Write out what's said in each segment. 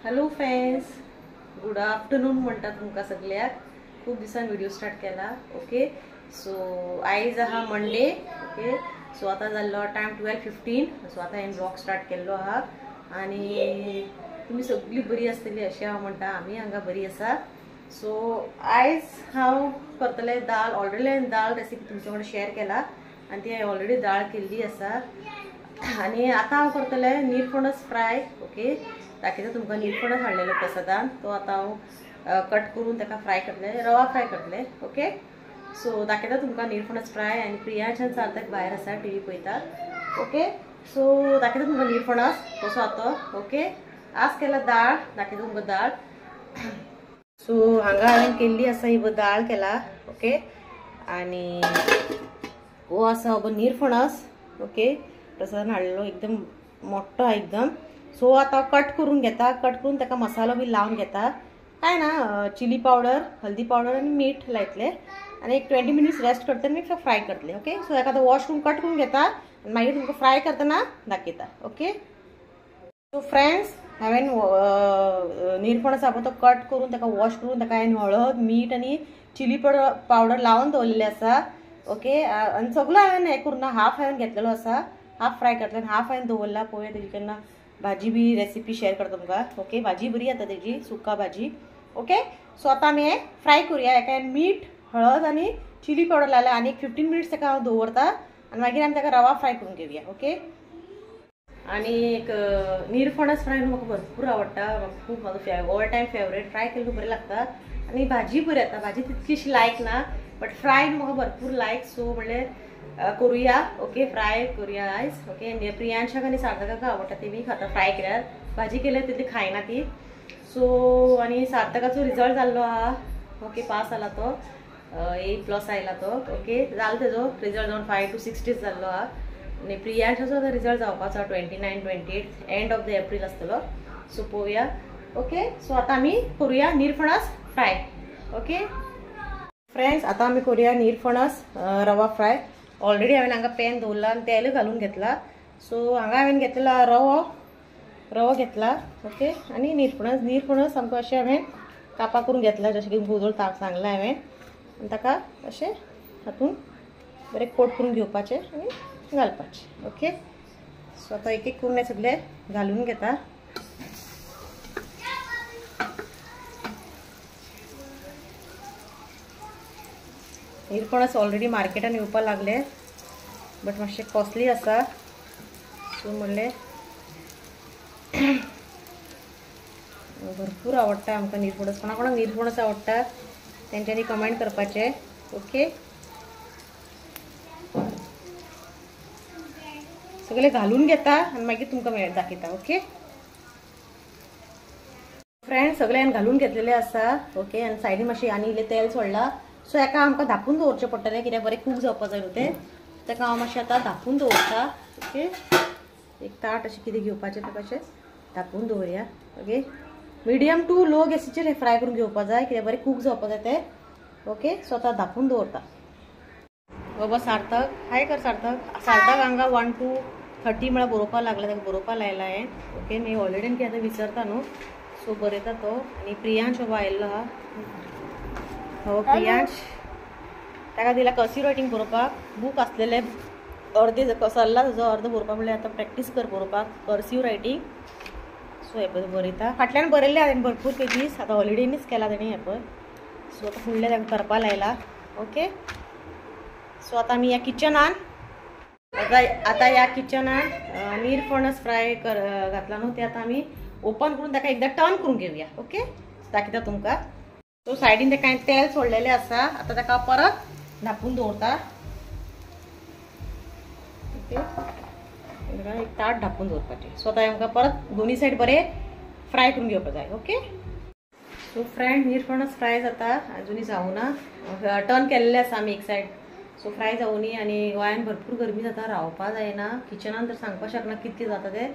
Hello friends, good afternoon म्हणतात तुमका सगळ्याक. खूप दिवसांनी व्हिडिओ स्टार्ट केला. ओके, सो आयज हा मंडे. ओके, सो आता जाल्लो टायम 12:15. सो आता हांवें ब्लॉग स्टार्ट केल्लो आहा आणि तुम्ही सगळी बरी आसतली अशें हांव म्हणटा. आमी हांगा बरी आसा. सो आयज हांव करतले दाल. ऑलरेडी हांवें दाल रेसिपी तुमच्या कडेन शेअर केला आणि ती हांवें ऑलरेडी दाळ केल्ली आसा. आणि आता हांव करतले निरफणस फ्राय. ओके, दाखयता तुमकां निरफणस हाडलेलो प्रसादान. तो आता हांव कट करून ताका फ्राय करतले, रवा फ्राय करतले. ओके, सो दाखयता तुमकां निरफणस फ्राय. आणि प्रियांश सार्थक भायर आसा, टीव्ही पळयतात. ओके, सो दाखयता तुमकां निरफणस कसो आसा तो. ओके, आज केला दाळ, दाखयता तुमकां दाळ. सो हांगा हांवें केल्ली आसा ही दाळ केला. ओके, आणि हो आसा हो निरफणस. ओके, प्रसादान हाडलेलो एकदम मोठो एकदम. सो आता कट करून घेता. कट करून ताका मसालो बी लावन घेता. काय ना, चिली पावडर, हल्दी पावडर आणि मीठ लायतले आणि एक 20 मिनिट्स रेस्ट करता आणि फ्राय करतले. ओके, सो ताका वॉश करून कट करून घेता आणि मागीर तुमकां फ्राय करतना दाखयता. ओके, सो फ्रेंड्स, हांवें निरफणस आसा तो कट करून ताका वॉश करून ताका हांवें हळद, मीठ आणि चिली पावडर लावन दवरलेले आसा. ओके, आणि सगळो हांवें हें करून हाफ हांवें घेतलेलो आसा. हाफ फ्राय करतले आणि हाफ हांवें दवरला. पळोवया तेजी केन्ना भाजी बी रेसिपी शेअर करता तुमकां. ओके, भाजी बरी आता तेजी, सुका भाजी. ओके, सो आता आमी हे फ्राय करूया. हेका मीठ, हळद आणि चिली पावडर लायला आणि एक 15 मिनिट्स ताका हांव दवरता आणि मागीर आमी ताका रवा फ्राय करून घेवया. ओके, आणि एक निरफणस फ्राय म्हाका भरपूर आवडटा. खूब म्हाजो ऑल टायम फेवरेट. फ्राय केल्लो बरें लागता आणि भाजी बरी येता. भाजी तितकीशी लायक ना, बट फ्राय म्हाका भरपूर लायक. सो म्हणल्यार करूया. ओके, फ्राय करूया आयज. ओके, आणि प्रियांशाक आणि सार्थकाक आवडटा, ते बी खाता फ्राय केल्यार. भाजी केल्यार तितली खायना ती. सो आणि सार्थकाचो रिजल्ट जाल्लो आहा. ओके, पास जाला तो, A+ आयला तो. ओके, जालो तेजो रिजल्ट जावन 5 to 6 days जाल्लो आहा. आणि प्रियांशाचो रिजल्ट जावपाचो 29, 28 एंड ऑफ द एप्रील आसतलो. सो पळोवया. ओके, सो आता आमी करूया निरफणस फ्राय. ओके फ्रेंड्स, आता आमी करूया निरफणस रवा फ्राय. ऑलरेडी हांवें हांगा पॅन दवरला आणि तेल घालून घेतला. सो हांगा हांवें घेतला रवो घेतला. ओके, आणि निरफणस आमकां अशें हांवें कापां करून घेतला, जशें की भोदोळ सांगला हांवें. आनी ताका अशें हातून बरें कोट करून घेवपाचें आनी घालपाचें. ओके, सो आतां एक एक करून हें सगळें घालून घेता. निरफणस ऑलरेडी मार्केटान येवपाक लागले, बट मातशें कॉस्टली आसा. सो म्हणलें भरपूर आवडटा आमकां निरफणस. कोणाक निरफणस आवडटा तेंच्यांनी कमेंट करपाचें. ओके, सगळे घालून घेता आणि मागीर तुमकां दाखयता. ओके फ्रेंड्स, सगळे हांवें घालून घेतलेले आसा. ओके, आनी सायडीन मातशें आनी इल्लें तेल सोडला. सो हेका आमकां धापून दवरचें पडटलें, कित्याक बरें कूक जावपाक जाय न्हू तें. ताका हांव मातशें आतां धापून दवरता. ओके, एक ताट अशें कितें घेवपाचें, ताका अशें धापून दवरया. ओके, मिडियम टू लो गॅसीचेर हें फ्राय करून घेवपाक जाय, कित्याक बरें कूक जावपाक जाय तें. ओके, सो आतां धापून दवरता. बाबा सार्थक, हाय कर सार्थक. सार्थक हांगा 1 to 30 म्हळ्यार बरोवपाक लागला, ताका बरोवपाक लायला हांवें. ओके, मी ऑलरेडी कितें आतां विसरता न्हू, सो बरयता तो. आनी प्रियांश बाबा आयिल्लो आहा. हो प्रियांश, ताका दिला कर्सिव रायटींग बरोवपाक. बूक आसलेले अर्दे सरला ताजो अर्दो बरोवपाक, म्हणल्यार आतां प्रॅक्टीस कर बरोवपाक कर्सिव रायटींग. सो हे पळय बरयता. फाटल्यान बरयल्ले हांवें भरपूर पेजीस, आतां हॉलिडेनीच केला तेणी हें पळय. सो आतां फुडलें ताका करपाक लायला. ओके, सो आतां आमी ह्या किचनान आता ह्या किचनान निरफणस फ्राय घातला न्हू, ते आतां आमी ओपन करून ताका एकदां टर्न करून घेवया. ओके, दाखयता तुमकां. सो सायडीन ताका हांवें तेल सोडलेलें आसा. आतां ताका परत धापून दवरता. ओके, एक ताट धापून दवरपाचें. सो आतां आमकां परत दोनी सायड बरें फ्राय करून घेवपाक जाय. ओके, सो फ्रेंड, निरफणस फ्राय जाता, अजुनी जावना. टर्न केल्लें आसा आमी एक सायड. So fry जावनी. आनी गोंयान भरपूर गरमी जाता, रावपाक जायना किचनान, तर सांगपाक शकना कितकें जाता तें.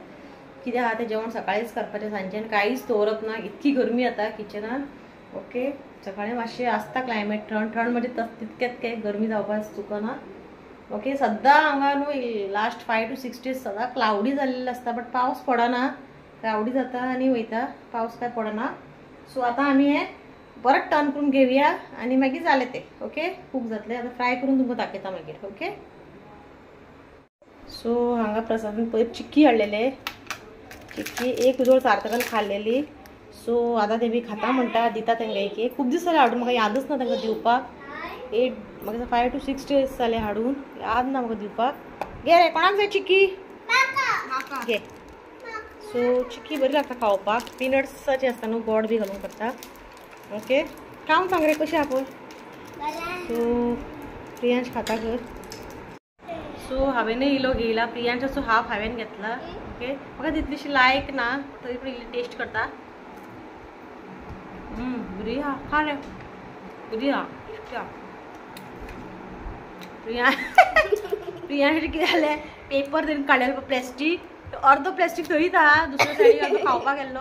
कितें आहा तें जेवण सकाळींच करपाचें, सांजच्यान कांयच दवरप ना, इतकी गरमी जाता किचनान. ओके, सकाळीं मातशें आसता क्लायमेट थंड म्हणजे तितकेंच काय गरमी जावपाक चुकना. ओके, सद्दां हांगा न्हू लास्ट 5 to 6 days सदां क्लाउडी जाल्लेलें आसता, बट पावस पडना. काय आवडी जाता आणि वयता, पाऊस काय पडना. सो आता आम्ही हे परत टर्न करून घेऊया आणि मागीर जाले ते. ओके, कूक जातले. आता फ्राय करून तुमकां दाखयता मागीर. ओके, सो हांगा प्रसादान पयर चिक्की हाडलेले. चिक्की एक उजवळ सार्थकान खाल्लेली. सो आता ते बी खाता म्हणटा, दिता तांकां एक. खूब दीस जाले हाडून, म्हाका यादच ना तांकां दिवपाक. 5 to 6 days जाले हाडून, याद ना म्हाका दिवपाक. घे रे, कोणाक जाय चिक्की? घे. सो चिक्की बरी लागता खावपाक. पीनट्साची आसता न्हू, गोड बी घालून करता. ओके, खावन सांग रे कशी आहा पळय. सो प्रियांश खाता कर. सो हांवेनय इलो घेयला. प्रियांशाचो हाफ हांवेन घेतला. ओके, म्हाका तितलीशी लायक ना, तरी पूण इल्ली टेस्ट करता. बरी आहा, खा रे. बरी आहा. प्रियांश कितें जालें, पेपर तेणी काडलेलो प्लॅस्टीक, अर्दो प्लॅस्टीक थंयच आहा. दुसऱ्या सायडीक अर्दो खावपाक गेल्लो,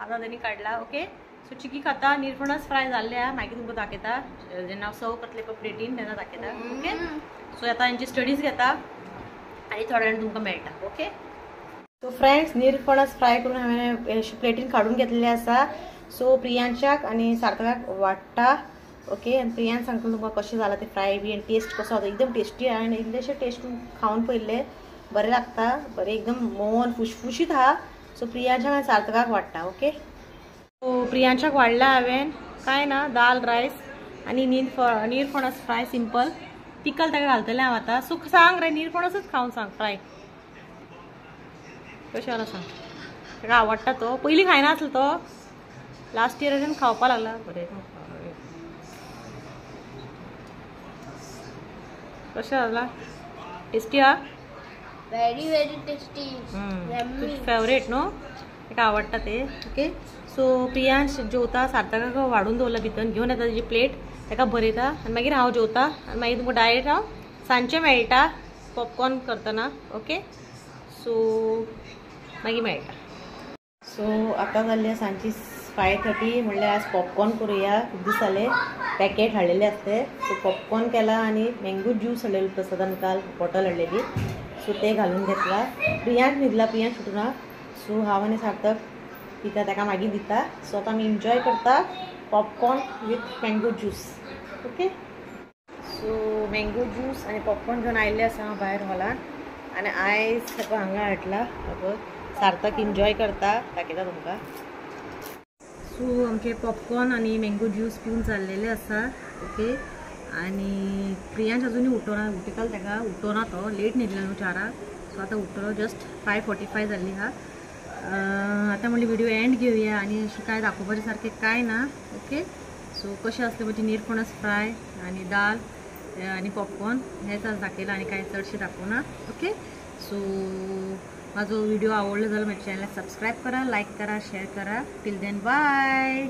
आतां तेणी काडला. ओके, सो चिकी खाता. निरफणस फ्राय जाल्ले. मागीर तुमकां दाखयता जेन्ना हांव सर्व करतले पळय प्लेटीन तेन्ना दाखयता. ओके, सो आतां हांची स्टडीज घेता आनी थोड्या वेळान तुमकां मेळटा. ओके, सो फ्रेंड्स, निरफणस फ्राय करून हांवें प्लेटीन काडून घेतलेले आसा. सो प्रियांशाक आनी सार्थकाक वाडटा. ओके, आनी प्रियांश सांगता तुमकां कशें जालां ते फ्राय बी आनी टेस्ट कसो जाता. एकदम टेस्टी आहा आनी इल्लेशें टेस्ट खावन पळयल्ले, बरें लागता. बरें एकदम मोवन फुशफुशीत आहा. सो प्रियांशाक आनी सार्थकाक वाडटा. ओके, सो प्रियांशाक वाडला हांवें, कांय ना, दाल रायस आनी निरफणस फ्राय सिंपल. पिकल ताका घालतलें हांव आतां. सो सांग रे, निरफणसच खावन सांग फ्राय कशें जाला सांग. ताका आवडटा तो. पयलीं खायनासलो तो, लास्ट इयर खावपा लागला. बरें, कशें जाला? टेस्टी आहा? Very very tasty. तुझी फेवरेट न्हू, ताका आवडटा ते. ओके, सो प्रियांश जेवता. सार्थकाक वाडून दवरला भितर, घेवन येता ताजी प्लेट, ताका भरयता आनी मागीर हांव जेवता. आनी मागीर तुमकां डायरेक्ट हांव सांजचें मेळटा पॉपकॉर्न करतना. ओके, सो मागीर मेळटा. सो आतां जाल्ली सांजची 5:30, म्हणल्यार आज पॉपकॉर्न करुया. खूब दीस जाले पॅकेट हाडलेले आसते. सो पॉपकॉर्न केला आनी मँगो ज्यूस हाडलेलो प्रसादान काल, बॉटल हाडलेली. सो ते घालून घेतला. प्रियांश न्हिदला, प्रियांश उठना. सो हांव आनी सार्थक पिता, ताका मागीर दिता. सो आतां आमी एन्जॉय करता popcorn with mango juice. Okay, so mango juice आनी पॉपकॉर्न घेवन आयिल्ले आसा हांव भायर हॉलान. आनी आयज ताका हांगा हाडला. सार्थक एन्जॉय करता, दाखयता तुमकां. सो आमचे पॉपकॉर्न आनी मँगो ज्यूस पिवन जाल्लेले आसा. ओके, आनी प्रियांश अजुनूय उठोना. उठयतालो ताका, उठोना तो. लेट न्हिदला न्हू 4. सो आतां उठलो. जस्ट 5:45 जाल्ली आहा. आतां म्हणली व्हिडिओ एंड घेवया आनी अशें कांय दाखोवपाचें सारकें कांय ना. ओके, सो कशें आसलें म्हणजे निरफणस फ्राय आनी दाल आनी पॉपकॉर्न हेंच आज दाखयलां आनी कांय चडशें दाखोवना. ओके, सो म्हाजो व्हिडिओ आवडलो जाल्यार म्हज्या चॅनलाक सबस्क्रायब करा, लायक करा, शेअर करा. Till then bye.